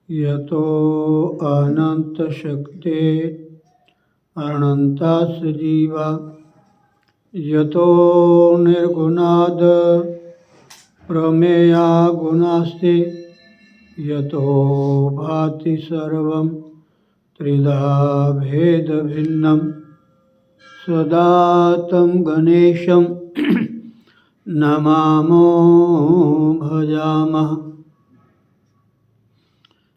यतो अनंत शक्ति अनंतास जीवा यतो निर्गुणाद प्रमेया गुणास्ति यतो भाति सर्वं त्रिधा भेद भिन्नं सदा तं गणेशं नमामो भजामः।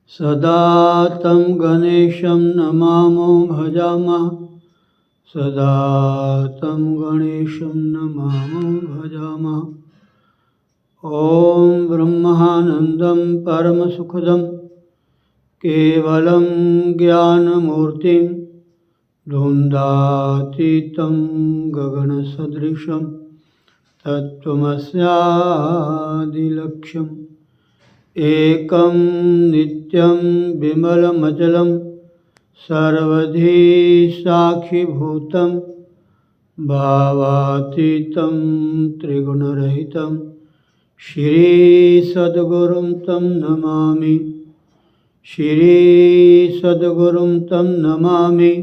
सदा तं गणेशं नमामो भजामः। सदा तं गणेशं नमामो भजामः। ॐ ब्रह्मानन्दं परमसुखदं केवलं ज्ञानमूर्तिं द्वन्द्वातीतं गगनसदृशं तत्त्वमस्यादिलक्ष्यम् एकं नित्यं विमलमचलं सर्वधी साक्षिभूतं भावातीतं त्रिगुणरहितं श्रीसद्गुरुं तं नमामि। श्रीसद्गुरुं तं नमामि।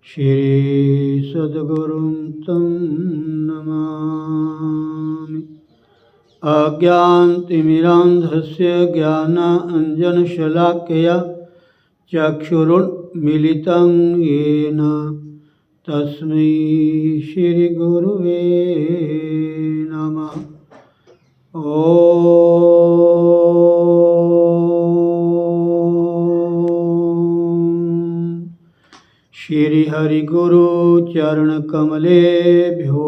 श्रीसद्गुरुं तं नमामि। अज्ञानतिमिरान्धस्य ज्ञानाञ्जनशलाकया चक्षुरुन्मीलितं येन तस्मै श्रीगुरुवे नमः। ॐ श्रीहरिगुरु चरणकमलेभ्यो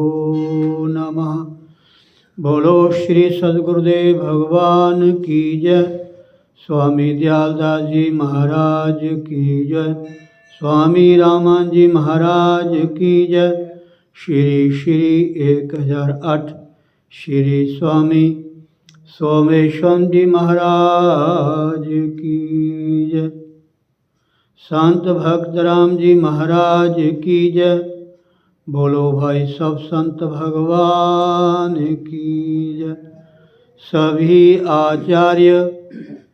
नमः। बोलो श्री सद्गुरुदेव भगवान की जय। स्वामी दयालदास जी महाराज की जय। स्वामी रामान जी महाराज की जय। श्री श्री 1008 श्री स्वामी सोमेश्वर जी महाराज की जय। संत भक्त राम जी महाराज की जय। बोलो भाई सब संत भगवान की जय। सभी आचार्य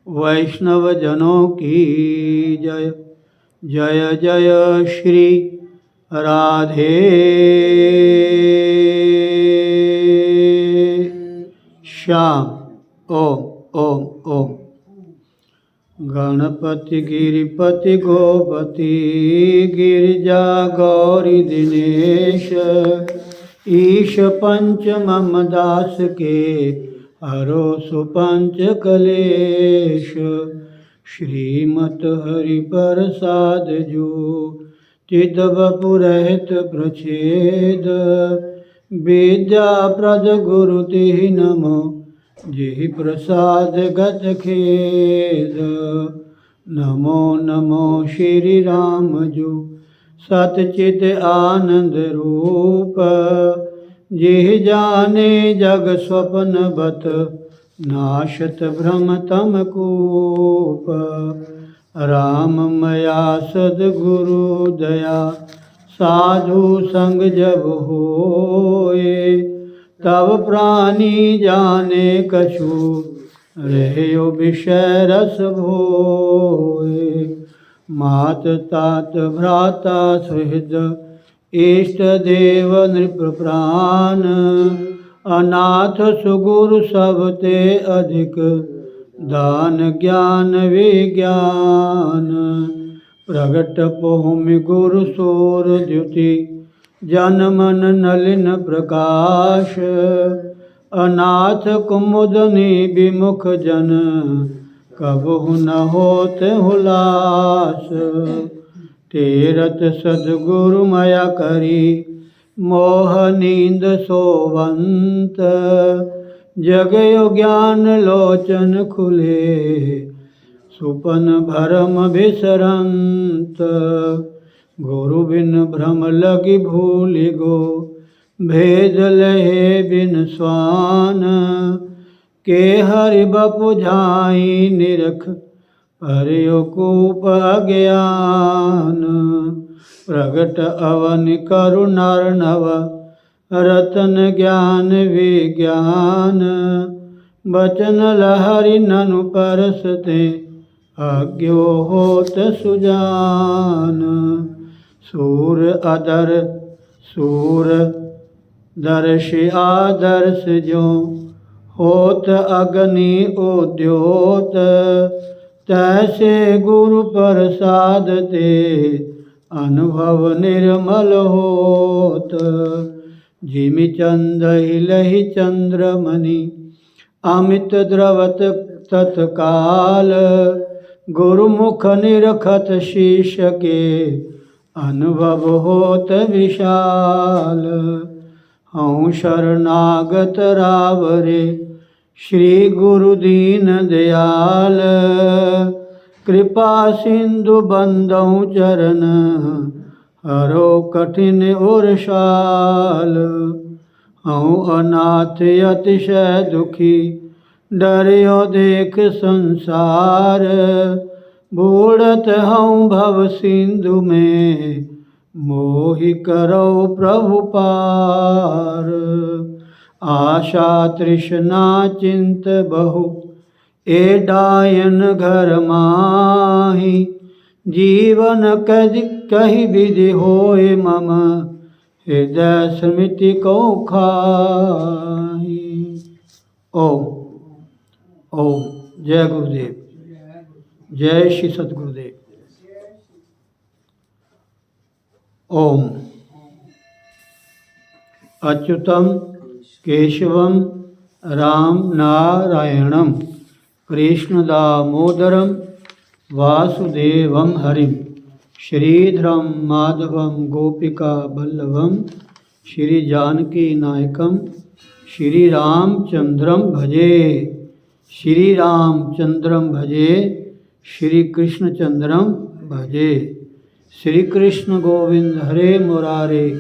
वैष्णव जनों की जय। जय जय श्री राधे श्याम। ओम ओम ओम। गणपति गिरिपति गोपति गिरिजा गौरी दिनेश ईश पंच मम दास के हरो सुपंच कलेश। श्रीमत हरि प्रसाद जो चिद बपुरहित प्रछेद विद्या प्रद गुरु तिहि नमो जिहि प्रसाद गत खेद। नमो नमो श्री राम जो सतचित आनंद रूप जिहि जाने जग स्वप्न बत नाशत भ्रम तम कूप। राम मया सद्गुरु दया साधु संग जब होए तब प्राणी जाने कछु रहो विषय रस भोए। मात तात भ्राता सुहृद इष्ट देव नृप प्राण, अनाथ सुगुरु सब ते अधिक, दान ज्ञान विज्ञान। प्रगट पहुमि गुरु सोर द्युति, जन मन नलिन प्रकाश। अनाथ कुमुदनी विमुख जन, कबहु न होत हुलास। तेरत सद्गुरु मया करी, मोह नींद सोवंत। जगयो ज्ञान लोचन खुले, सुपन भरम बिसरंत। गुरु बिन भ्रम लगी भूलि गो, भेद लहे बिन स्वान। के हरि बपु झाई निरख, हरियो कूप अज्ञान। प्रगट अवन करुणार्णव, रतन ज्ञान विज्ञान। बचन लहरि ननु परसते, अज्ञो होत सुजान। सूर अदर सूर दर्शि आदर्श जो, होत अग्नि उद्योत। तैसे गुरु प्रसाद ते, अनुभव निर्मल होत। जिमि चंद हिलहि चंद्रमणि, अमित द्रवत तत्काल। गुरुमुख निरखत शीश के, अनुभव होत विशाल। हऊँ शरणागत रावरे, श्री गुरु दीन दयाल। कृपा सिंधु बंदौ चरण, हरो कठिन उरसाल। हऊँ अनाथ अतिशय दुखी, डरियो देख संसार। बूढ़त हऊँ भव सिंधु में, मोहि करो प्रभु पार। आशा तृष्णा चिंत बहु, ए डायन घर माही। जीवन कहि विधि होय मम, हृदय स्मृति को खाही। ओम ओम। जय गुरुदेव। जय श्री सद्गुरुदेव। ओम। अच्युतम केशवम राम नारायणम, कृष्ण दामोदरम वासुदेवम हरिम। श्रीधरम माधवम गोपिका बल्लभम, श्री जानकी नायकम श्री रामचंद्रम भजे। श्री रामचंद्रम भजे, श्री कृष्णचंद्रम भजे। श्री कृष्ण गोविंद हरे मुरारे,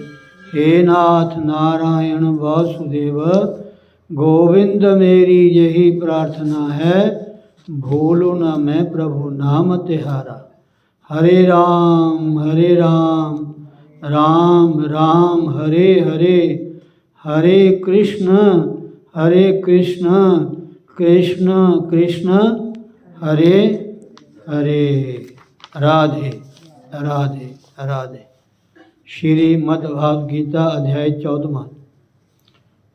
हे नाथ नारायण वासुदेव। गोविंद मेरी यही प्रार्थना है, भूलू न मैं प्रभु नाम तिहारा। हरे राम राम राम हरे हरे, हरे कृष्ण कृष्ण कृष्ण हरे हरे। राधे राधे राधे। श्रीमद्भागवत गीता अध्याय 14,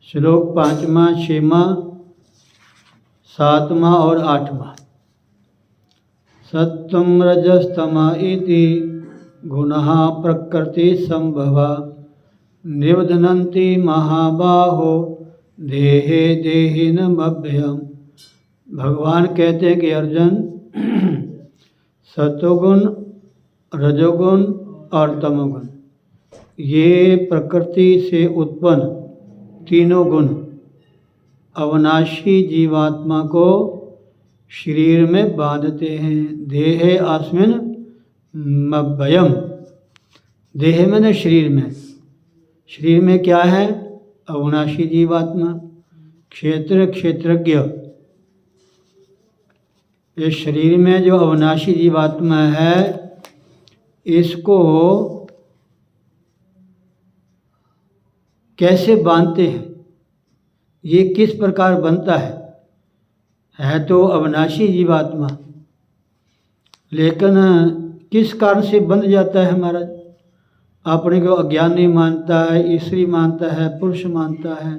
श्लोक 5वां, 6वां, 7वां और 8वां। सत्वं रजस्तम इति गुणः प्रकृति संभवा, निबध्नन्ति महाबाहो देहे देहिनमभ्यम्। भगवान कहते हैं कि अर्जुन, सत्वगुण, रजोगुण और तमोगुण, ये प्रकृति से उत्पन्न तीनों गुण अविनाशी जीवात्मा को शरीर में बांधते हैं। देहे अस्मिन् मभ्यम। देह में शरीर में, शरीर में क्या है? अविनाशी जीवात्मा। क्षेत्र क्षेत्रज्ञ। इस शरीर में जो अविनाशी जीवात्मा है, इसको कैसे बांधते हैं? ये किस प्रकार बनता है? है तो अविनाशी जीवात्मा, लेकिन किस कारण से बंध जाता है महाराज? अपने को अज्ञानी मानता है, स्त्री मानता है, पुरुष मानता है।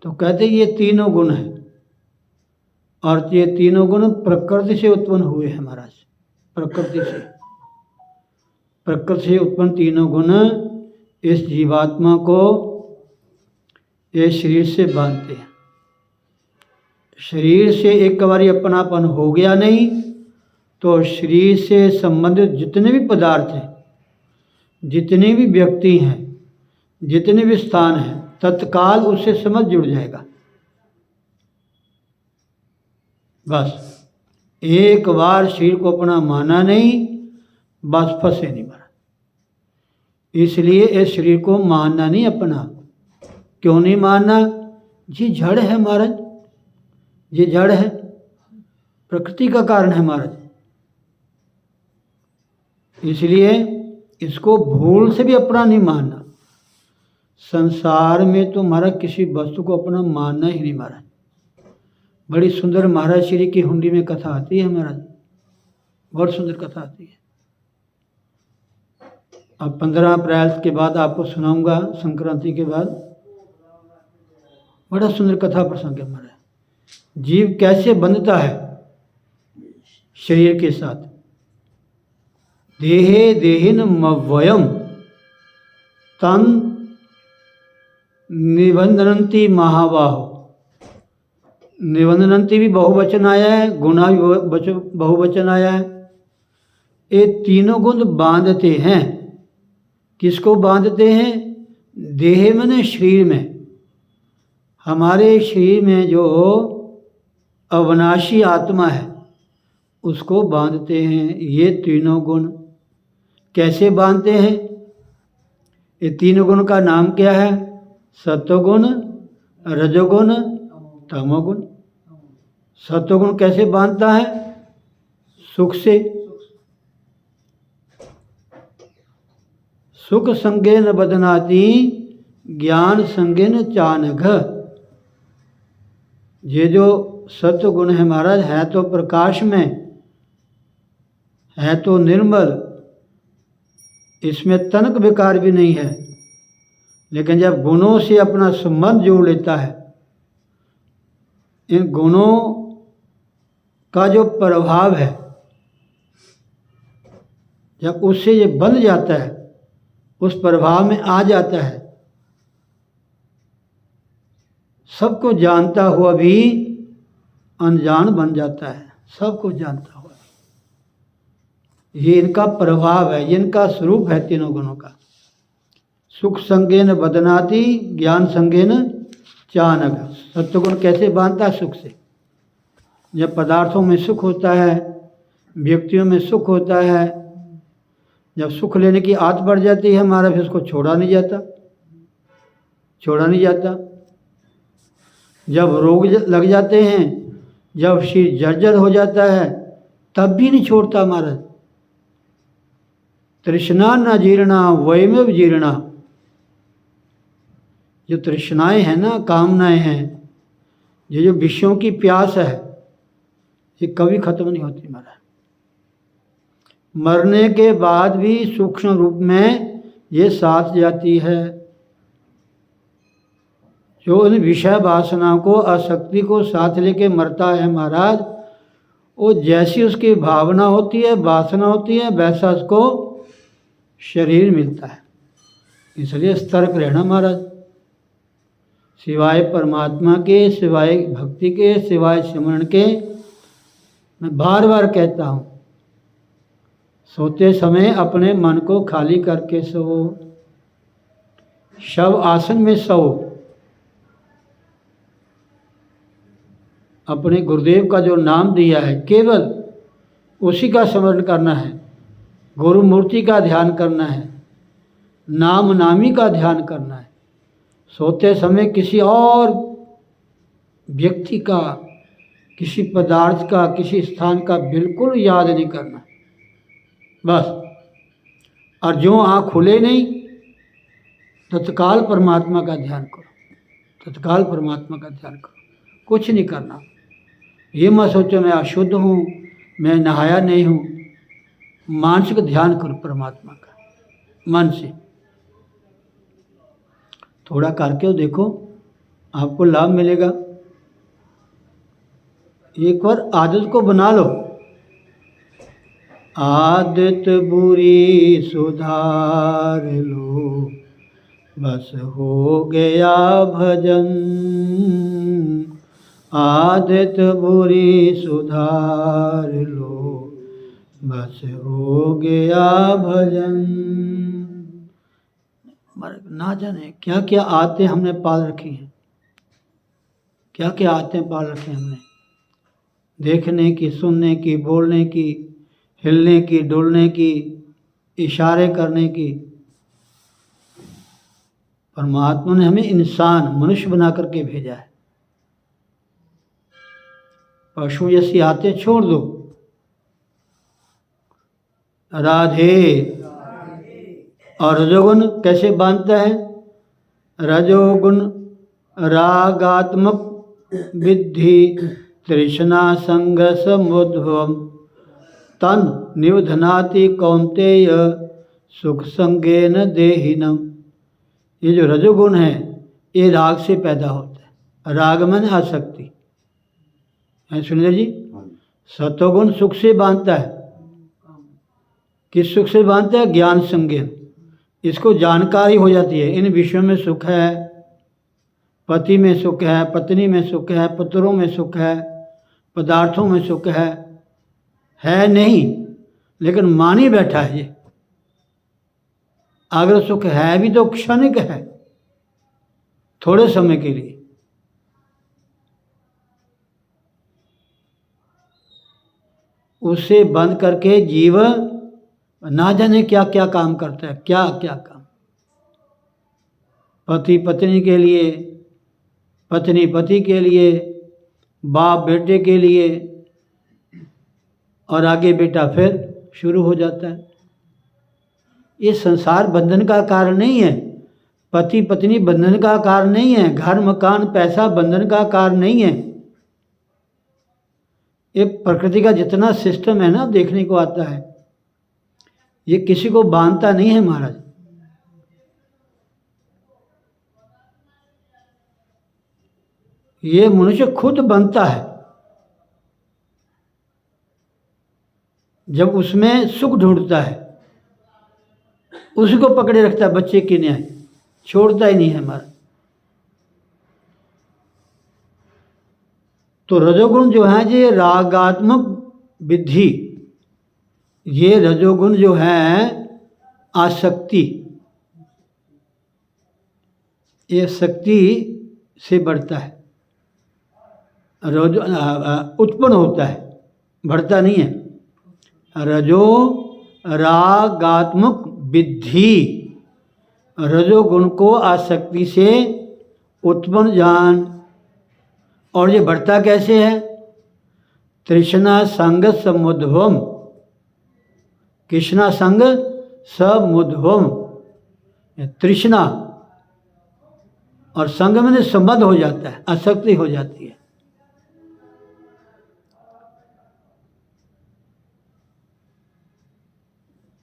तो कहते ये तीनों गुण हैं, और ये तीनों गुण प्रकृति से उत्पन्न हुए हैं महाराज। प्रकृति से उत्पन्न तीनों गुण इस जीवात्मा को इस शरीर से बांधते हैं। शरीर से एक बारी अपनापन हो गया नहीं तो शरीर से संबंधित जितने भी पदार्थ हैं, जितने भी व्यक्ति हैं, जितने भी स्थान हैं, तत्काल उससे समझ जुड़ जाएगा। बस एक बार शरीर को अपना माना नहीं, बस फंसे नहीं महाराज। इसलिए इस शरीर को मानना नहीं अपना। क्यों नहीं मानना? ये जड़ है महाराज, ये जड़ है, प्रकृति का कारण है महाराज। इसलिए इसको भूल से भी अपना नहीं मानना। संसार में तो महाराज किसी वस्तु को अपना मानना ही नहीं महाराज। बड़ी सुंदर महाराज श्री की हुंडी में कथा आती है महाराज, बहुत सुंदर कथा आती है। अब 15 अप्रैल के बाद आपको सुनाऊंगा, संक्रांति के बाद। बड़ा सुंदर कथा प्रसंग है महाराज। जीव कैसे बंधता है शरीर के साथ। देहे देहिन मव्वयम तन निबंधनंती महाबाहो। निबंधनंती भी बहुवचन आया है, गुणा भी बहुवचन आया है। ये तीनों गुण बांधते हैं। किसको बांधते हैं? देह में, शरीर में। हमारे शरीर में जो अविनाशी आत्मा है उसको बांधते हैं ये तीनों गुण। कैसे बांधते हैं? ये तीनों गुण का नाम क्या है? सत्वगुण, रजोगुण, तमोगुण। सत्वगुण कैसे बांधता है? सुख से। सुख संगेन बदनाति ज्ञान संगेन चानघ। ये जो सत्व गुण है महाराज, है तो प्रकाश में, है तो निर्मल, इसमें तनक विकार भी नहीं है। लेकिन जब गुणों से अपना संबंध जोड़ लेता है, इन गुणों का जो प्रभाव है, जब उससे ये बंध जाता है, उस प्रभाव में आ जाता है, सबको जानता हुआ भी अनजान बन जाता है। सबको जानता हुआ, ये इनका प्रभाव है, ये इनका स्वरूप है तीनों गुणों का। सुख संगेन बदनाति ज्ञान संगेन चानघ। सत्वगुण कैसे बांधता है? सुख से। जब पदार्थों में सुख होता है, व्यक्तियों में सुख होता है, जब सुख लेने की आदत बढ़ जाती है हमारा, फिर उसको छोड़ा नहीं जाता। जब रोग लग जाते हैं, जब शरीर जर्जर हो जाता है, तब भी नहीं छोड़ता हमारा। तृष्णा न जीर्णा वयमेव जीर्णा। जो तृष्णाएं हैं ना, कामनाएं हैं, ये जो विषयों की प्यास है, ये कभी खत्म नहीं होती महाराज। मरने के बाद भी सूक्ष्म रूप में ये साथ जाती है। जो इन विषय वासना को, आसक्ति को साथ लेके मरता है महाराज, वो जैसी उसकी भावना होती है, वासना होती है, वैसा उसको शरीर मिलता है। इसलिए सतर्क रहना महाराज। सिवाय परमात्मा के, सिवाय भक्ति के, सिवाय सिमरण के, मैं बार बार कहता हूँ, सोते समय अपने मन को खाली करके सो। शव आसन में सो। अपने गुरुदेव का जो नाम दिया है, केवल उसी का स्मरण करना है। गुरु मूर्ति का ध्यान करना है, नाम नामी का ध्यान करना है। सोते समय किसी और व्यक्ति का, किसी पदार्थ का, किसी स्थान का बिल्कुल याद नहीं करना बस। और जो आँख खुले नहीं, तत्काल परमात्मा का ध्यान करो। तत्काल परमात्मा का ध्यान करो, कुछ नहीं करना। ये मत सोचो मैं अशुद्ध हूँ, मैं नहाया नहीं हूँ। मानसिक ध्यान करो परमात्मा का, मन से थोड़ा करके देखो, आपको लाभ मिलेगा। एक बार आदत को बना लो। आदत बुरी सुधार लो, बस हो गया भजन। आदत बुरी सुधार लो, बस हो गया भजन। ना जाने क्या क्या आदतें हमने पाल रखी हैं, क्या क्या आदतें पाल रखी हैं हमने, देखने की, सुनने की, बोलने की, हिलने की, डुलने की, इशारे करने की। परमात्मा ने हमें इंसान, मनुष्य बना करके भेजा है। पशु जैसी आदतें छोड़ दो। राधे। और रजोगुण कैसे बांधता है? रजोगुण रागात्मक विद्धि तृष्णा संग समुद्भवम तन निवधनाति कौन्तेय सुख संगेन देहिनम। ये जो रजोगुण है ये राग से पैदा होता है। राग मन आसक्ति है। सुनिए जी, सतोगुण सुख से बांधता है। किस सुख से बांधता है? ज्ञान संज्ञान। इसको जानकारी हो जाती है, इन विषयों में सुख है, पति में सुख है, पत्नी में सुख है, पुत्रों में सुख है, पदार्थों में सुख है नहीं, लेकिन मानी बैठा है ये। अगर सुख है भी तो क्षणिक है, थोड़े समय के लिए। उसे बंद करके जीव ना जाने क्या क्या काम करता है, क्या क्या काम। पति पत्नी के लिए, पत्नी पति के लिए, बाप बेटे के लिए, और आगे बेटा फिर शुरू हो जाता है। ये संसार बंधन का कारण नहीं है, पति पत्नी बंधन का कारण नहीं है, घर मकान पैसा बंधन का कारण नहीं है। ये प्रकृति का जितना सिस्टम है ना, देखने को आता है, ये किसी को बांधता नहीं है महाराज। ये मनुष्य खुद बनता है जब उसमें सुख ढूंढता है, उसी को पकड़े रखता है बच्चे की न्याय, छोड़ता ही नहीं है हमारा। तो रजोगुण जो है ये रागात्मक विद्धि, ये रजोगुण जो है आसक्ति, ये शक्ति से बढ़ता है, रजो उत्पन्न होता है, बढ़ता नहीं है। रजो रागात्मक विद्धि, रजोगुण को आसक्ति से उत्पन्न जान। और ये बढ़ता कैसे है? तृष्णा संग समुद्भवम, कृष्णा संग समुद्भवम। तृष्णा और संग में संबंध हो जाता है, आसक्ति हो जाती है।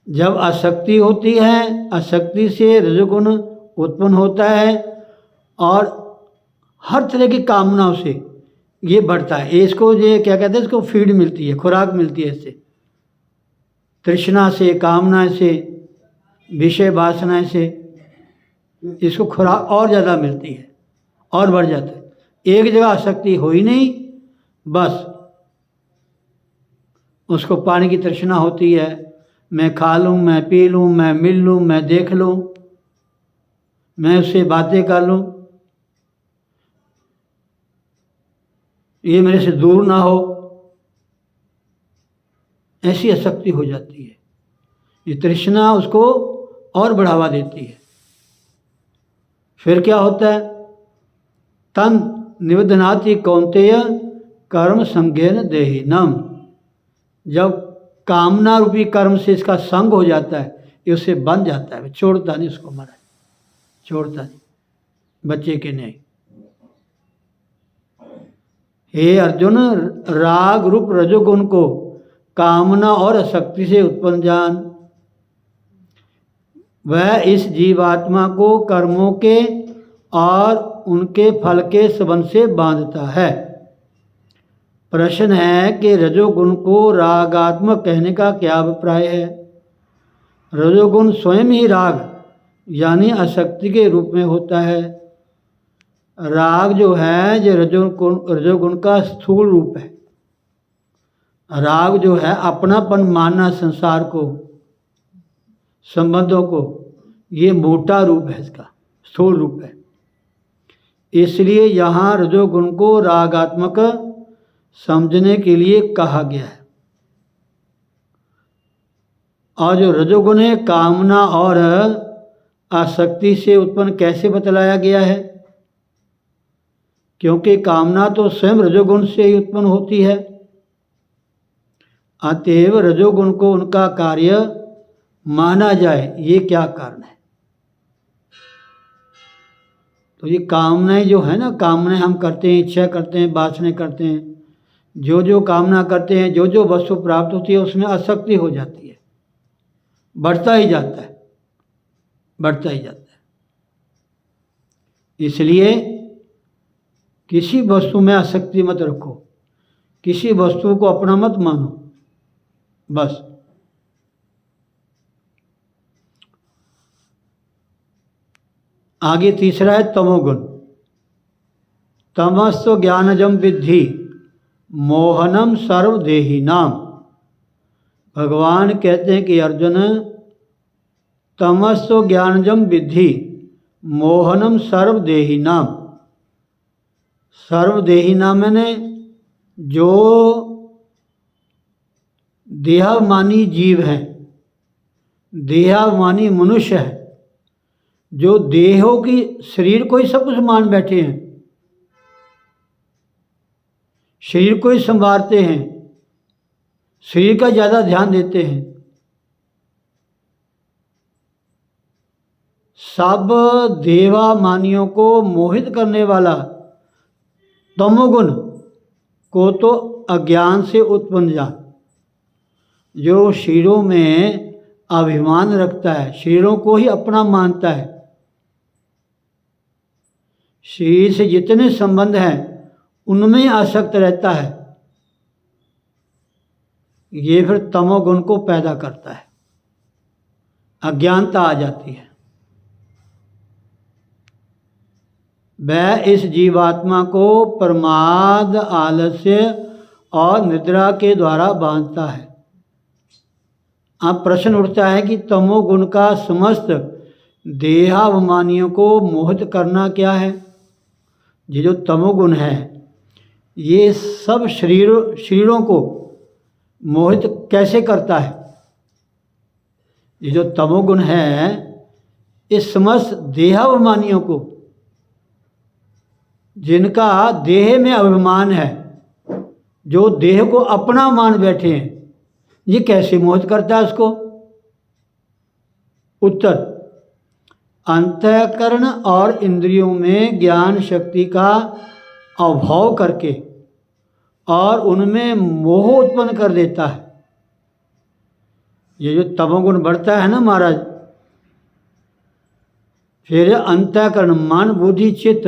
जब आसक्ति होती है, आसक्ति से रजोगुण उत्पन्न होता है और हर तरह की कामनाओं से ये बढ़ता है। इसको ये क्या कहते हैं, इसको फीड मिलती है, खुराक मिलती है इससे, तृष्णा से, कामना से, विषय वासना से इसको खुराक और ज़्यादा मिलती है और बढ़ जाता है। एक जगह आसक्ति हो ही नहीं, बस उसको पानी की तृष्णा होती है, मैं खा लूँ, मैं पी लूँ, मैं मिल लूँ, मैं देख लूँ, मैं उससे बातें कर लूँ, ये मेरे से दूर ना हो, ऐसी आसक्ति हो जाती है। ये तृष्णा उसको और बढ़ावा देती है। फिर क्या होता है? तन निवेदनाति कौन्तेय कर्म संज्ञेन देहिनम। जब कामना रूपी कर्म से इसका संग हो जाता है, ये उससे बन जाता है, छोड़ता नहीं उसको, महाराज छोड़ता नहीं, बच्चे के नहीं। हे अर्जुन, राग रूप रजोगुण को कामना और आसक्ति से उत्पन्न जान। वह इस जीवात्मा को कर्मों के और उनके फल के संबंध से बांधता है। प्रश्न है कि रजोगुण को रागात्मक कहने का क्या अभिप्राय है। रजोगुण स्वयं ही राग यानी आसक्ति के रूप में होता है। राग जो है जो रजोगुण का स्थूल रूप है। राग जो है अपनापन मानना संसार को, संबंधों को, ये मोटा रूप है, इसका स्थूल रूप है। इसलिए यहाँ रजोगुण को रागात्मक समझने के लिए कहा गया है। और जो रजोगुण है कामना और आसक्ति से उत्पन्न कैसे बतलाया गया है, क्योंकि कामना तो स्वयं रजोगुण से ही उत्पन्न होती है। अतएव रजोगुण को उनका कार्य माना जाए, ये क्या कारण है। तो ये कामनाएं जो है ना, कामनाएं हम करते हैं, इच्छा करते हैं, वासनाएं करते हैं, जो जो कामना करते हैं, जो जो वस्तु प्राप्त होती है उसमें आसक्ति हो जाती है, बढ़ता ही जाता है, बढ़ता ही जाता है। इसलिए किसी वस्तु में आसक्ति मत रखो, किसी वस्तु को अपना मत मानो, बस। आगे तीसरा है तमोगुण। तमस्व ज्ञानजम विद्धि मोहनम सर्वदेहिनाम। भगवान कहते हैं कि अर्जुन, तमस्व ज्ञानजम विद्धि मोहनम सर्वदेहिनाम। सर्वदेहिनाम मैंने जो देहाभिमानी जीव हैं, देहाभिमानी मनुष्य है, जो देहों की शरीर को ही सब कुछ मान बैठे हैं, शरीर को ही संवारते हैं, शरीर का ज़्यादा ध्यान देते हैं, सब देवामानियों को मोहित करने वाला तमोगुण को तो अज्ञान से उत्पन्न जान। जो शरीरों में अभिमान रखता है, शरीरों को ही अपना मानता है, शरीर से जितने संबंध हैं उनमें आसक्त रहता है, ये फिर तमोगुण को पैदा करता है, अज्ञानता आ जाती है। वह इस जीवात्मा को प्रमाद, आलस्य और निद्रा के द्वारा बांधता है। अब प्रश्न उठता है कि तमोगुण का समस्त देहाभिमानियों को मोहित करना क्या है। ये जो तमोगुण है ये सब शरीरों को मोहित कैसे करता है। ये जो तमोगुण है इस समस्त देहाभिमानियों को, जिनका देह में अभिमान है, जो देह को अपना मान बैठे हैं, ये कैसे मोहित करता है उसको। उत्तर, अंतःकरण और इंद्रियों में ज्ञान शक्ति का अभाव करके और उनमें मोह उत्पन्न कर देता है। ये जो तमोगुण बढ़ता है ना महाराज, फिर अंतःकरण मन, बुद्धि, चित्त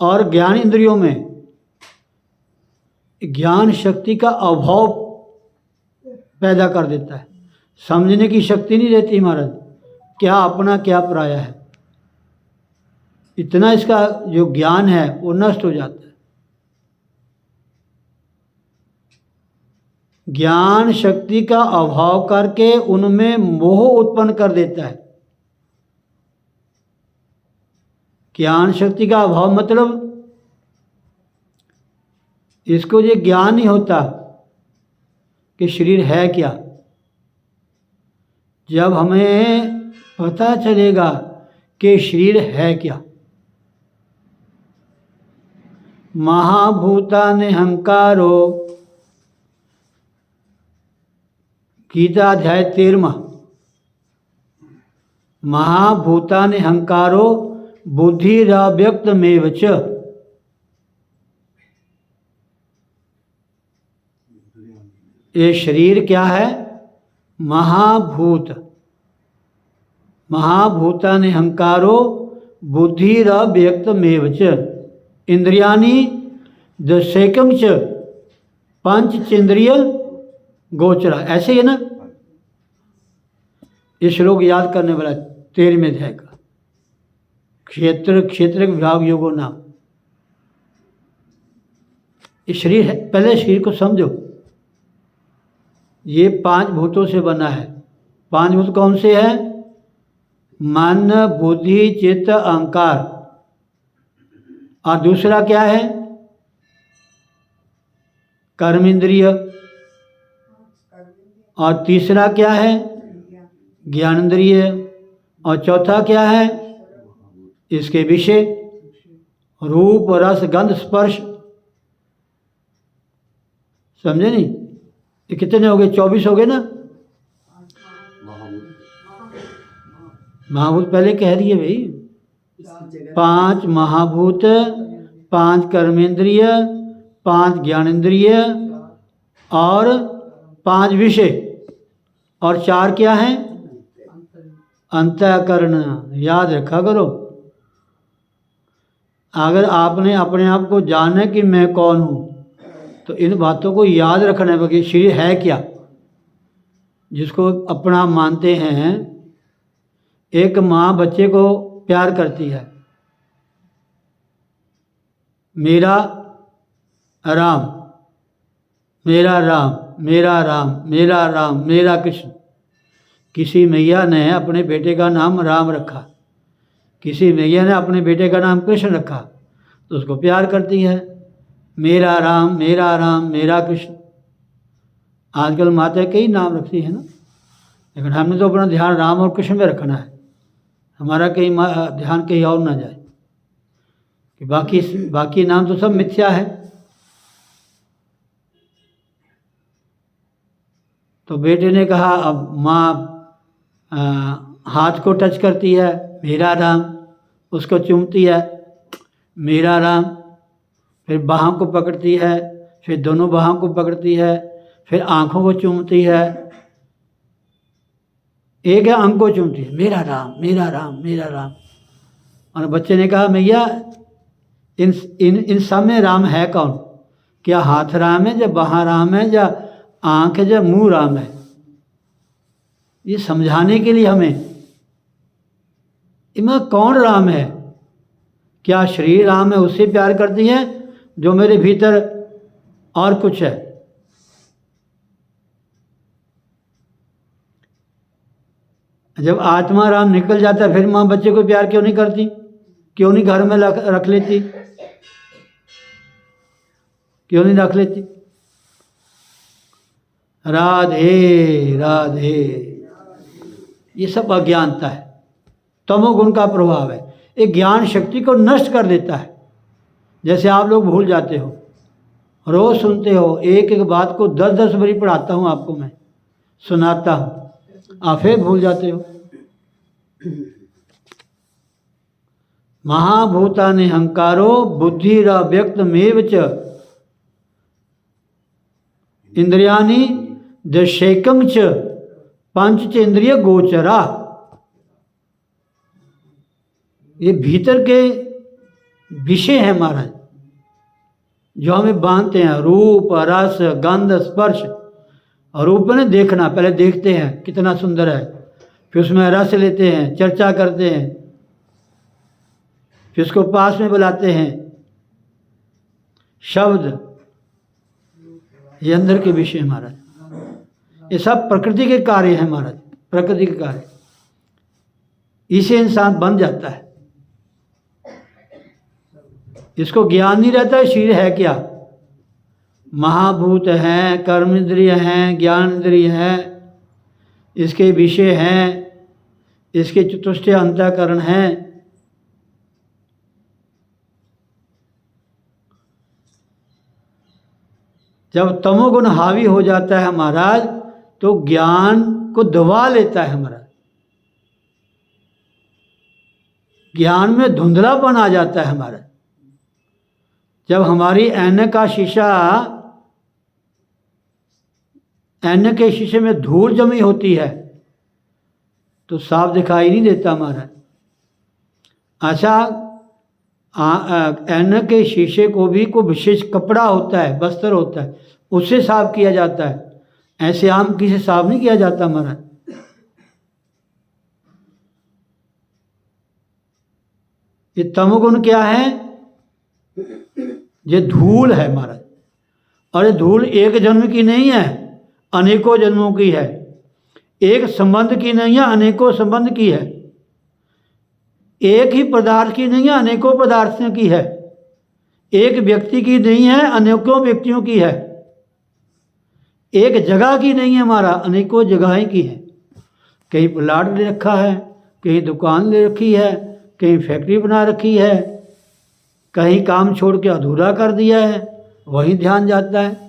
और ज्ञान इंद्रियों में ज्ञान शक्ति का अभाव पैदा कर देता है। समझने की शक्ति नहीं रहती महाराज, क्या अपना क्या पराया है। इतना इसका जो ज्ञान है वो नष्ट हो जाता है। ज्ञान शक्ति का अभाव करके उनमें मोह उत्पन्न कर देता है। ज्ञान शक्ति का अभाव मतलब इसको ये ज्ञान नहीं होता कि शरीर है क्या। जब हमें पता चलेगा कि शरीर है क्या, महाभूतानि अहंकारो, गीता अध्याय 13, महाभूतानि अहंकारो बुद्धिरव्यक्तमेव च। ये शरीर क्या है? महाभूत। महाभूतानि अहंकारो बुद्धिरव्यक्तमेव च इंद्रियाणि दशैकं च पंचचेंद्रिय गोचरा। ऐसे ही है ना? ये श्लोक याद करने वाला 13वें अध्याय का। क्षेत्र विभाग योगो नाम। ये शरीर है, पहले शरीर को समझो। ये 5 भूतों से बना है। 5 भूत कौन से हैं? मन, बुद्धि, चित्त, अहंकार। और दूसरा क्या है? कर्म इंद्रिय। और तीसरा क्या है? ज्ञान इंद्रिय। और चौथा क्या है? इसके विषय रूप, रस, गंध, स्पर्श। समझे नहीं? ये कितने हो गए? 24 हो गए ना? महाभूत पहले कह दिए भाई। 5 महाभूत, 5 कर्मेंद्रिय, 5 ज्ञानेंद्रिय और 5 विषय। और 4 क्या हैं? अंतःकरण। याद रखा करो। अगर आपने अपने आप को जाना कि मैं कौन हूँ, तो इन बातों को याद रखना है कि शरीर है क्या। जिसको अपना मानते हैं, एक माँ बच्चे को प्यार करती है, मेरा राम, मेरा राम, मेरा राम, मेरा राम, मेरा कृष्ण। किसी मैया ने अपने बेटे का नाम राम रखा, किसी मैया ने अपने बेटे का नाम कृष्ण रखा, तो उसको प्यार करती है, मेरा राम, मेरा राम, मेरा कृष्ण। आजकल माताएं कई नाम रखती है ना, लेकिन हमने तो अपना ध्यान राम और कृष्ण में रखना है। हमारा कहीं ध्यान कहीं और ना जाए कि बाकी नाम तो सब मिथ्या है। तो बेटे ने कहा, अब माँ हाथ को टच करती है, मेरा राम, उसको चूमती है, मेरा राम, फिर बाहों को पकड़ती है, फिर दोनों बाहों को पकड़ती है, फिर आँखों को चूमती है, एक है आँख को चूमती है, मेरा राम, मेरा राम, मेरा राम। और बच्चे ने कहा, मैया इन सब में राम है कौन? क्या हाथ राम है, या बाहाँ राम है, या आँख है, या मुँह राम है? ये समझाने के लिए हमें, इनमें कौन राम है? क्या शरीर राम है, उससे प्यार करती है जो मेरे भीतर और कुछ है? जब आत्मा राम निकल जाता है, फिर माँ बच्चे को प्यार क्यों नहीं करती? क्यों नहीं घर में रख लेती? क्यों नहीं रख लेती? राधे राधे। ये सब अज्ञानता है, तमोगुण का प्रभाव है। ये ज्ञान शक्ति को नष्ट कर देता है। जैसे आप लोग भूल जाते हो, रोज सुनते हो, एक एक बात को 10-10 बारी पढ़ाता हूँ आपको, मैं सुनाता हूँ, आप फिर भूल जाते हो। महाभूतानि अहंकारो बुद्धिरव्यक्तमेव च इंद्रियाणि दशैकं च पंचचेंद्रिय गोचरा। ये भीतर के विषय है महाराज, जो हमें बांधते हैं, रूप, रस, गंध, स्पर्श। रूप में देखना, पहले देखते हैं कितना सुंदर है, फिर उसमें रस लेते हैं, चर्चा करते हैं, फिर उसको पास में बुलाते हैं। शब्द, ये अंदर के विषय महाराज, ये सब प्रकृति के कार्य हैं महाराज, प्रकृति के कार्य। इसे इंसान बन जाता है। इसको ज्ञान नहीं रहता है शरीर है क्या। महाभूत हैं, कर्म इंद्रिय हैं, ज्ञान इंद्रिय हैं, इसके विषय हैं, इसके चतुष्टय अंतःकरण हैं। जब तमोगुण हावी हो जाता है महाराज, तो ज्ञान को दबा लेता है महाराज। ज्ञान में धुंधलापन आ जाता है हमारा। जब हमारी ऐनक का शीशा ऐने के शीशे में धूल जमी होती है तो साफ दिखाई नहीं देता महाराज। अच्छा, ऐने के शीशे को भी कोई विशेष कपड़ा होता है, वस्त्र होता है, उससे साफ किया जाता है। ऐसे आम की से साफ नहीं किया जाता महाराज। ये तमोगुण क्या है? ये धूल है महाराज। और ये धूल एक जन्म की नहीं है, अनेकों जन्मों की है। एक संबंध की नहीं है, अनेकों संबंध की है। एक ही पदार्थ की नहीं है, अनेकों पदार्थों की है। एक व्यक्ति की नहीं है, अनेकों व्यक्तियों की है। एक जगह की नहीं है हमारा, अनेकों जगहें की है। कहीं प्लाट ले रखा है, कहीं दुकान ले रखी है, कहीं फैक्ट्री बना रखी है, कहीं काम छोड़ के अधूरा कर दिया है, वहीं ध्यान जाता है।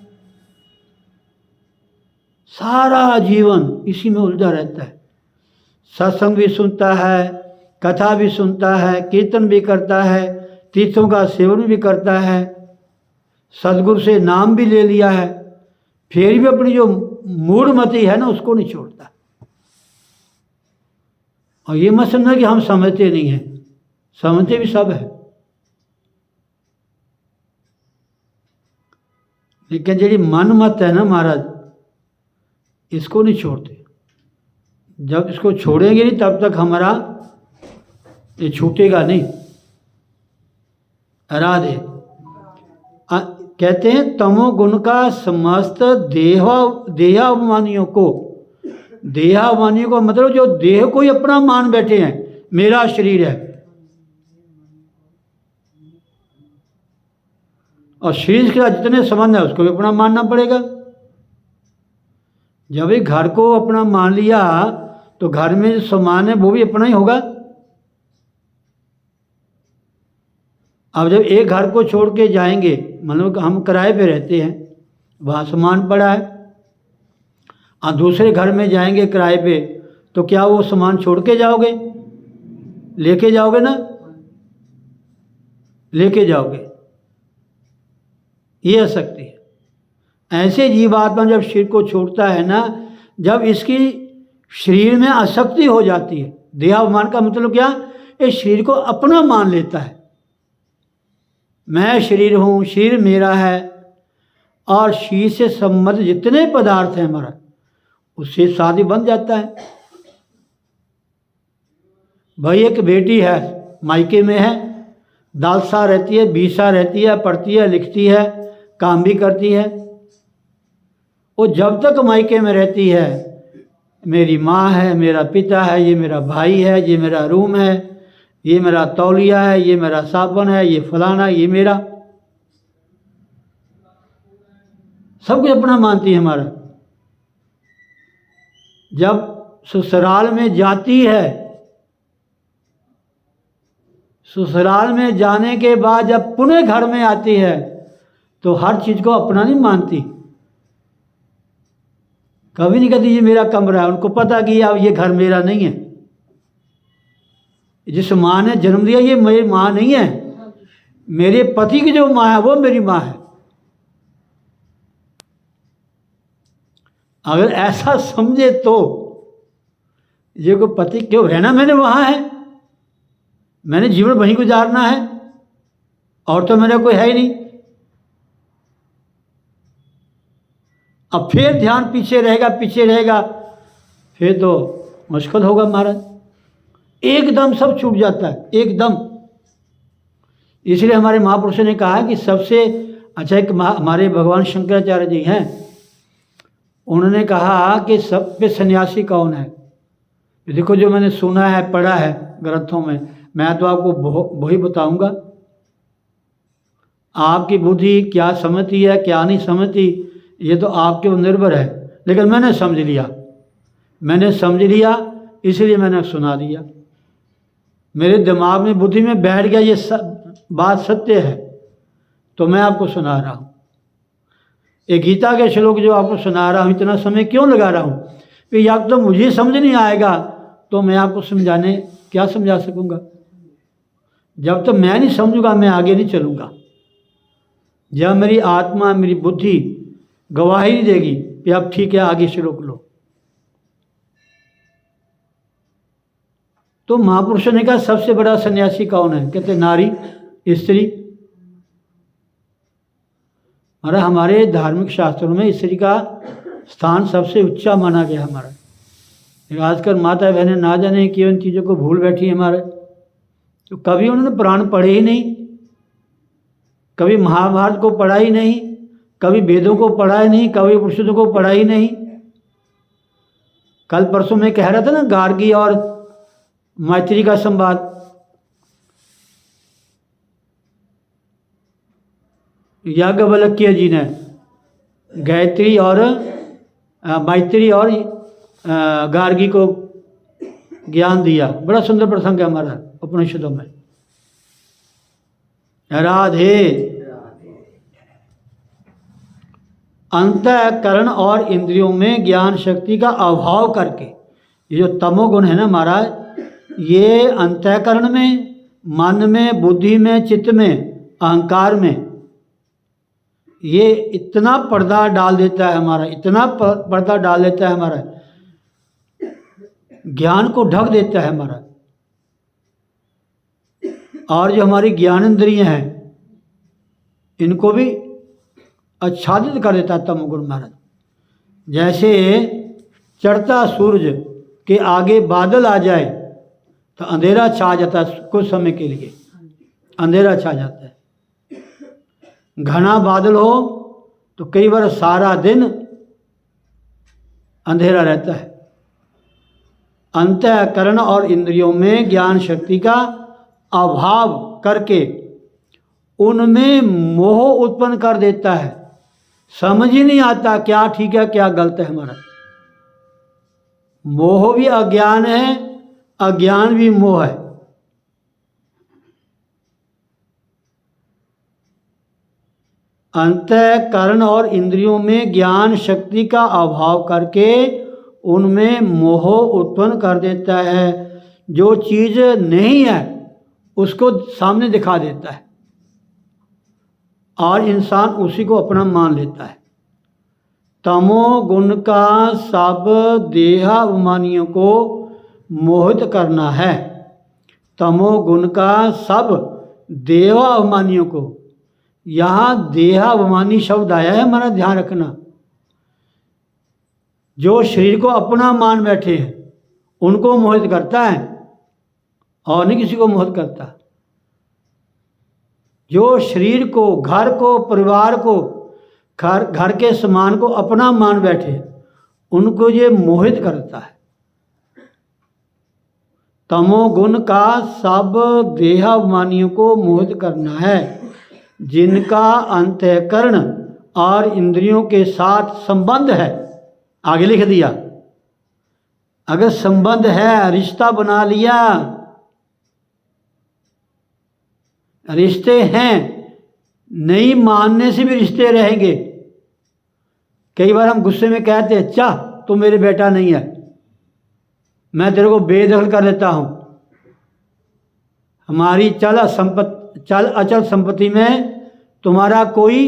सारा जीवन इसी में उलझा रहता है। सत्संग भी सुनता है, कथा भी सुनता है, कीर्तन भी करता है, तीर्थों का सेवन भी करता है, सदगुरु से नाम भी ले लिया है, फिर भी अपनी जो मूढ़मति है ना उसको नहीं छोड़ता। और ये मत समझना कि हम समझते नहीं हैं, समझते भी सब है, लेकिन जी मन मत है ना महाराज, इसको नहीं छोड़ते। जब इसको छोड़ेंगे नहीं तब तक हमारा ये छूटेगा नहीं। राधे। कहते हैं तमोगुण का समस्त देहाभिमानियों को, देहाभिमानियों को मतलब जो देह को ही अपना मान बैठे हैं, मेरा शरीर है, और शरीर के साथ जितने संबंध है उसको भी अपना मानना पड़ेगा। जब एक घर को अपना मान लिया तो घर में जो सामान है वो भी अपना ही होगा। अब जब एक घर को छोड़ के जाएंगे, मतलब हम किराए पे रहते हैं, वहाँ सामान पड़ा है, और दूसरे घर में जाएंगे किराए पे, तो क्या वो सामान छोड़ के जाओगे? लेके जाओगे ना, लेके जाओगे। ये आसक्ति है। ऐसे जीवात्मा जब शरीर को छोड़ता है ना, जब इसकी शरीर में आसक्ति हो जाती है, देहाभिमान का मतलब क्या? इस शरीर को अपना मान लेता है, मैं शरीर हूँ, शरीर मेरा है, और शरीर से संबंधित जितने पदार्थ हैं हमारा, उससे शादी बन जाता है। भाई एक बेटी है, मायके में है, दालसा रहती है, बीसा रहती है, पढ़ती है, लिखती है, काम भी करती है। वो जब तक मायके में रहती है, मेरी माँ है, मेरा पिता है, ये मेरा भाई है, ये मेरा रूम है, ये मेरा तौलिया है, ये मेरा साबुन है, ये फलाना, ये मेरा, सब कुछ अपना मानती है हमारा। जब ससुराल में जाती है, ससुराल में जाने के बाद जब पुनः घर में आती है तो हर चीज़ को अपना नहीं मानती। कभी नहीं कहती ये मेरा कमरा है, उनको पता कि अब ये घर मेरा नहीं है। जिस माँ ने जन्म दिया ये मेरी माँ नहीं है, मेरे पति की जो माँ है वो मेरी माँ है। अगर ऐसा समझे तो ये को पति क्यों रहना, मैंने वहाँ है, मैंने जीवन वहीं गुजारना है, और तो मेरा कोई है ही नहीं। अब फिर ध्यान पीछे रहेगा, पीछे रहेगा, फिर तो मुश्किल होगा महाराज। एकदम सब छूट जाता है, एकदम। इसलिए हमारे महापुरुषों ने कहा कि सबसे अच्छा, एक हमारे भगवान शंकराचार्य जी हैं, उन्होंने कहा कि सब पे सन्यासी कौन है। देखो जो मैंने सुना है, पढ़ा है ग्रंथों में, मैं तो आपको वही बताऊंगा। आपकी बुद्धि क्या समझती है, क्या नहीं समझती, ये तो आपके ऊपर निर्भर है। लेकिन मैंने समझ लिया, इसलिए मैंने सुना दिया। मेरे दिमाग में, बुद्धि में बैठ गया, ये बात सत्य है, तो मैं आपको सुना रहा हूँ। ये गीता के श्लोक जो आपको सुना रहा हूँ, इतना समय क्यों लगा रहा हूँ? कि या तो मुझे समझ नहीं आएगा तो मैं आपको क्या समझा सकूँगा? जब तक मैं नहीं समझूंगा मैं आगे नहीं चलूँगा। जब मेरी आत्मा, मेरी बुद्धि गवाही नहीं देगी कि अब ठीक है आगे से रोक लो। तो महापुरुषों ने कहा सबसे बड़ा सन्यासी कौन है? कहते नारी, स्त्री। हमारे धार्मिक शास्त्रों में स्त्री का स्थान सबसे ऊंचा माना गया हमारा। आजकल माता बहनें ना जाने कि उन चीज़ों को भूल बैठी हमारे। तो कभी उन्होंने पुराण पढ़े ही नहीं, कभी महाभारत को पढ़ा ही नहीं, कभी वेदों को पढ़ा ही नहीं, कभी उपनिषदों को पढ़ा ही नहीं। कल परसों में कह रहा था ना गार्गी और मैत्री का संवाद। याज्ञवल्क्य जी ने गायत्री और मैत्री और गार्गी को ज्ञान दिया। बड़ा सुंदर प्रसंग है हमारा उपनिषदों में। राधे। अंतःकरण और इंद्रियों में ज्ञान शक्ति का अभाव करके, ये जो तमोगुण है ना महाराज, ये अंतःकरण में, मन में, बुद्धि में, चित्त में, अहंकार में ये इतना पर्दा डाल देता है हमारा, इतना पर्दा डाल देता है हमारा, ज्ञान को ढक देता है हमारा। और जो हमारी ज्ञानेंद्रियां हैं इनको भी आच्छादित कर देता है तमोगुण महाराज। जैसे चढ़ता सूरज के आगे बादल आ जाए तो अंधेरा छा जाता है, कुछ समय के लिए अंधेरा छा जाता है। घना बादल हो तो कई बार सारा दिन अंधेरा रहता है। अंतःकरण और इंद्रियों में ज्ञान शक्ति का अभाव करके उनमें मोह उत्पन्न कर देता है। समझ ही नहीं आता क्या ठीक है क्या गलत है हमारा। मोह भी अज्ञान है, अज्ञान भी मोह है। अंतःकरण और इंद्रियों में ज्ञान शक्ति का अभाव करके उनमें मोह उत्पन्न कर देता है। जो चीज़ नहीं है उसको सामने दिखा देता है और इंसान उसी को अपना मान लेता है। तमोगुण का सब देहाभिमानियों को मोहित करना है। तमोगुण का सब देहाभिमानियों को, यहाँ देहाभिमानी शब्द आया है, हमारा ध्यान रखना। जो शरीर को अपना मान बैठे हैं उनको मोहित करता है और नहीं किसी को मोहित करता। जो शरीर को, घर को, परिवार को, घर के सामान को अपना मान बैठे उनको ये मोहित करता है। तमोगुण का सब देहाभिमानियों को मोहित करना है। जिनका अंतःकरण और इंद्रियों के साथ संबंध है, आगे लिख दिया। अगर संबंध है, रिश्ता बना लिया, रिश्ते हैं, नहीं मानने से भी रिश्ते रहेंगे। कई बार हम गुस्से में कहते हैं चाह तो मेरे बेटा नहीं है, मैं तेरे को बेदखल कर लेता हूं। हमारी चल अचल संपत्ति में तुम्हारा कोई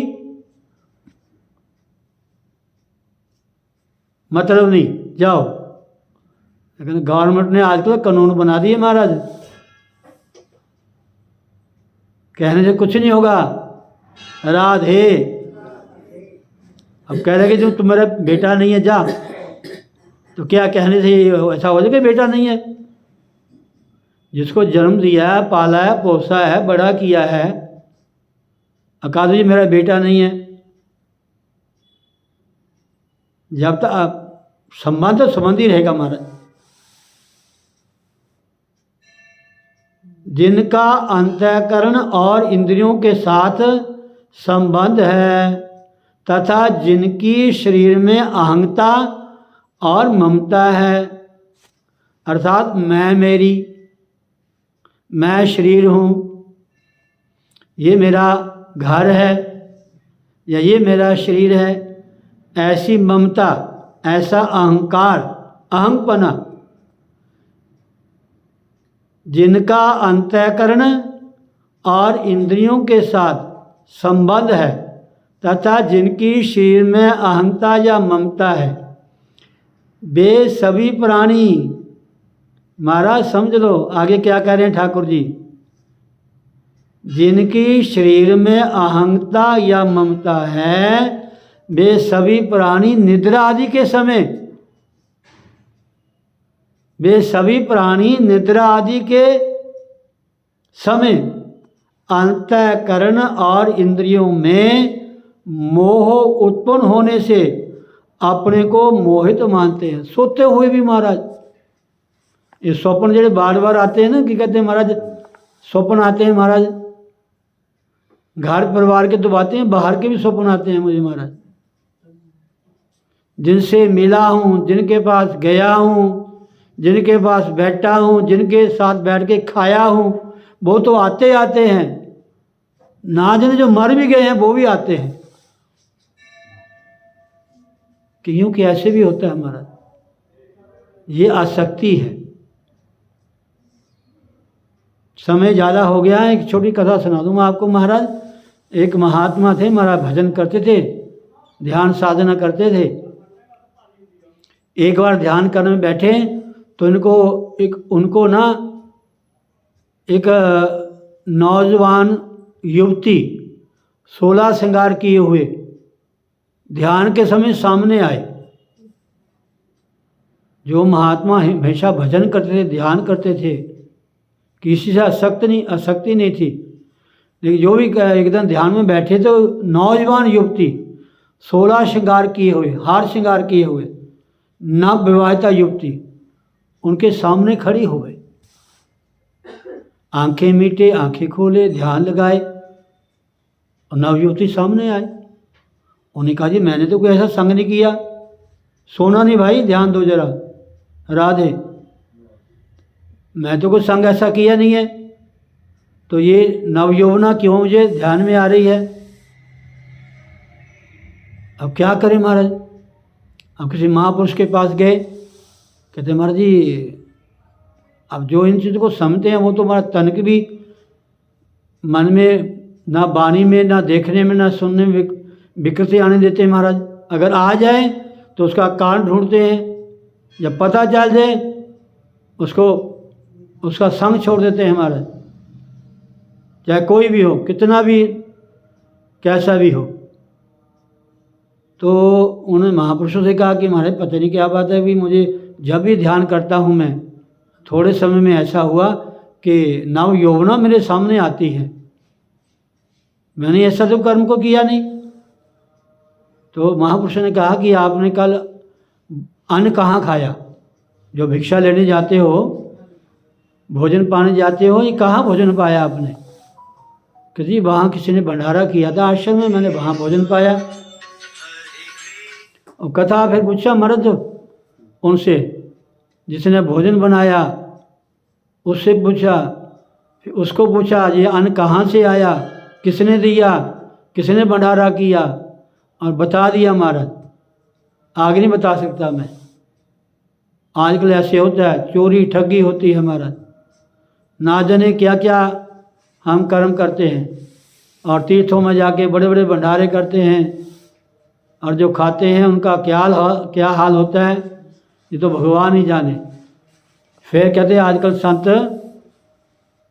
मतलब नहीं, जाओ। लेकिन गवर्नमेंट ने आजकल कानून बना दिए महाराज, कहने से कुछ नहीं होगा। राधे। अब कह रहे कि जो तुम्हारा बेटा नहीं है जा, तो क्या कहने से ऐसा हो जाएगा बेटा नहीं है? जिसको जन्म दिया है, पाला है, पोसा है, बड़ा किया है, अकादू जी मेरा बेटा नहीं है। जब तक संबंध तो संबंध ही रहेगा महाराज। जिनका अंतःकरण और इंद्रियों के साथ संबंध है तथा जिनकी शरीर में अहंता और ममता है, अर्थात मैं मेरी, मैं शरीर हूँ, ये मेरा घर है या ये मेरा शरीर है, ऐसी ममता, ऐसा अहंकार, अहंपना, जिनका अंतःकरण और इंद्रियों के साथ संबंध है तथा जिनकी शरीर में अहंता या ममता है, वे सभी प्राणी, महाराज समझ लो आगे क्या कह रहे हैं ठाकुर जी, जिनकी शरीर में अहंता या ममता है वे सभी प्राणी निद्रा आदि के समय, वे सभी प्राणी निद्रा आदि के समय अंतःकरण और इंद्रियों में मोह उत्पन्न होने से अपने को मोहित मानते हैं। सोते हुए भी महाराज ये स्वप्न जड़े बार बार आते हैं ना, कि कहते हैं महाराज स्वप्न आते हैं महाराज, घर परिवार के तो आते हैं, बाहर के भी स्वप्न आते हैं मुझे महाराज, जिनसे मिला हूँ, जिनके पास गया हूँ, जिनके पास बैठा हूँ, जिनके साथ बैठ के खाया हूँ, वो तो आते आते हैं। ना जाने जो मर भी गए हैं वो भी आते हैं, क्योंकि ऐसे भी होता है महाराज, ये आसक्ति है। समय ज़्यादा हो गया है, एक छोटी कथा सुना दूँ मैं आपको महाराज। एक महात्मा थे महाराज, भजन करते थे, ध्यान साधना करते थे। एक बार ध्यान करने में बैठे तो उनको ना एक नौजवान युवती 16 श्रृंगार किए हुए ध्यान के समय सामने आए। जो महात्मा हमेशा भजन करते थे, ध्यान करते थे, किसी से आसक्ति नहीं थी, लेकिन जो भी एकदम ध्यान में बैठे तो नौजवान युवती 16 श्रृंगार किए हुए, हार श्रृंगार किए हुए, नव विवाहिता युवती उनके सामने खड़ी हो गई। आंखें मीटे, आंखें खोले, ध्यान लगाए और नव युवती सामने आए। उन्हें कहा जी मैंने तो कोई ऐसा संग नहीं किया। सोना नहीं भाई, ध्यान दो जरा, राधे, मैं तो कोई संग ऐसा किया नहीं है, तो ये नवयौवना क्यों मुझे ध्यान में आ रही है? अब क्या करें महाराज? अब किसी महापुरुष के पास गए, कहते महाराज जी अब जो इन चीज़ों को समझते हैं वो तो हमारा तनिक भी मन में, ना वाणी में, ना देखने में, ना सुनने में विकृति आने देते हैं महाराज। अगर आ जाए तो उसका कारण ढूंढते हैं, जब पता चल जाए उसका संग छोड़ देते हैं महाराज, चाहे कोई भी हो, कितना भी कैसा भी हो। तो उन्होंने महापुरुषों से कहा कि महाराज पता नहीं क्या बात है, भी मुझे जब भी ध्यान करता हूँ मैं, थोड़े समय में ऐसा हुआ कि नव यौवना मेरे सामने आती है, मैंने ऐसा तो कर्म को किया नहीं। तो महापुरुषों ने कहा कि आपने कल अन्न कहाँ खाया? जो भिक्षा लेने जाते हो, भोजन पाने जाते हो, ये कहाँ भोजन पाया आपने? कि जी वहाँ किसी ने भंडारा किया था आश्रम में, मैंने वहाँ भोजन पाया। और कथा फिर पूछा मर्द उनसे, जिसने भोजन बनाया उससे पूछा, फिर उसको पूछा ये अन्न कहाँ से आया, किसने दिया, किसने भंडारा किया, और बता दिया महाराज। आगे नहीं बता सकता मैं। आजकल ऐसे होता है, चोरी ठगी होती है महाराज, ना जाने क्या क्या हम कर्म करते हैं, और तीर्थों में जाके बड़े बड़े भंडारे करते हैं, और जो खाते हैं उनका क्या हाल होता है ये तो भगवान ही जाने। फिर कहते हैं आजकल संत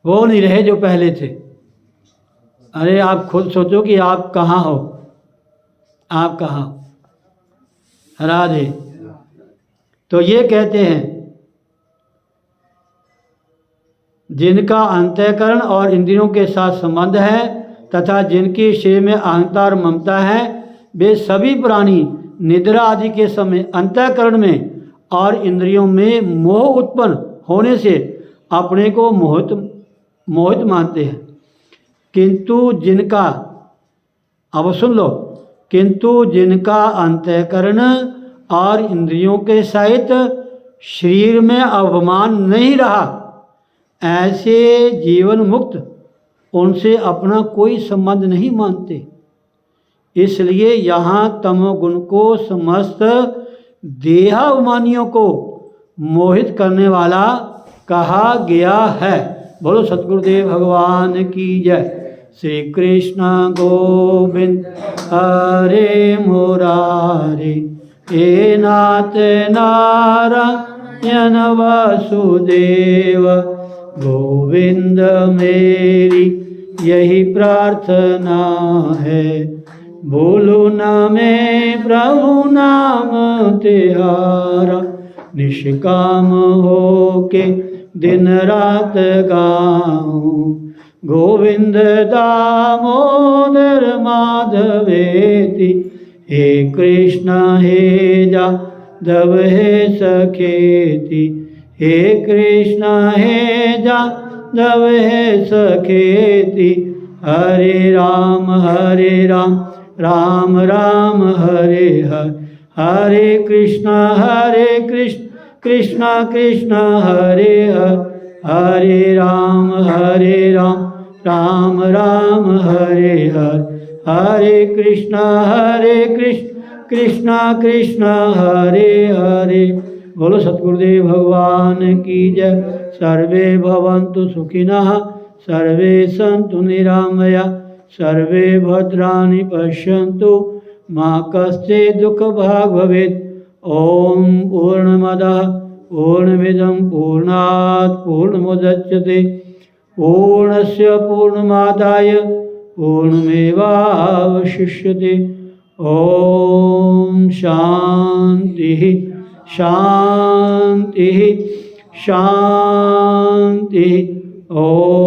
वो नहीं रहे जो पहले थे। अरे आप खुद सोचो कि आप कहाँ हो, आप कहाँ हो? राधे। तो ये कहते हैं जिनका अंतःकरण और इंद्रियों के साथ संबंध है तथा जिनकी शरीर में अहंकार ममता है, वे सभी प्राणी निद्रा आदि के समय अंतःकरण में और इंद्रियों में मोह उत्पन्न होने से अपने को मोहित मानते हैं। किंतु जिनका, अब सुन लो, किंतु जिनका अंतःकरण और इंद्रियों के सहित शरीर में अभिमान नहीं रहा, ऐसे जीवन मुक्त उनसे अपना कोई संबंध नहीं मानते। इसलिए यहाँ तमोगुण को समस्त देहाभिमानियों को मोहित करने वाला कहा गया है। बोलो सतगुरुदेव भगवान की जय, श्री कृष्ण गोविंद हरे मुरारे, हे नाथ नारायण वासुदेव, गोविंद मेरी यही प्रार्थना है, बोलो न मैं प्रभु नाम तिहारा, निष्काम हो के दिन रात गाऊं, गोविंद दामोदर माधवेति, हे कृष्ण हे जादव हे सखेति, हे कृष्ण हे जादव हे सखेति, हरे राम राम राम हरे हरे, हरे कृष्ण कृष्ण कृष्ण हरे हरे, हरे राम राम राम हरे हरे, हरे कृष्ण कृष्ण कृष्ण हरे हरे। बोलो सतगुरुदेव भगवान की जय। सर्वे भवन्तु सुखिनः, सर्वे सन्तु निरामया, सर्वे भद्राणि पश्यन्तु, मा कश्चित् दुःखभाग् भवेत्। ओम पूर्णमदः पूर्णमिदं पूर्णात् पूर्णमुदच्यते, पूर्णस्य पूर्णमादाय पूर्णमेवावशिष्यते। ओम शांति शांति शांति। ओम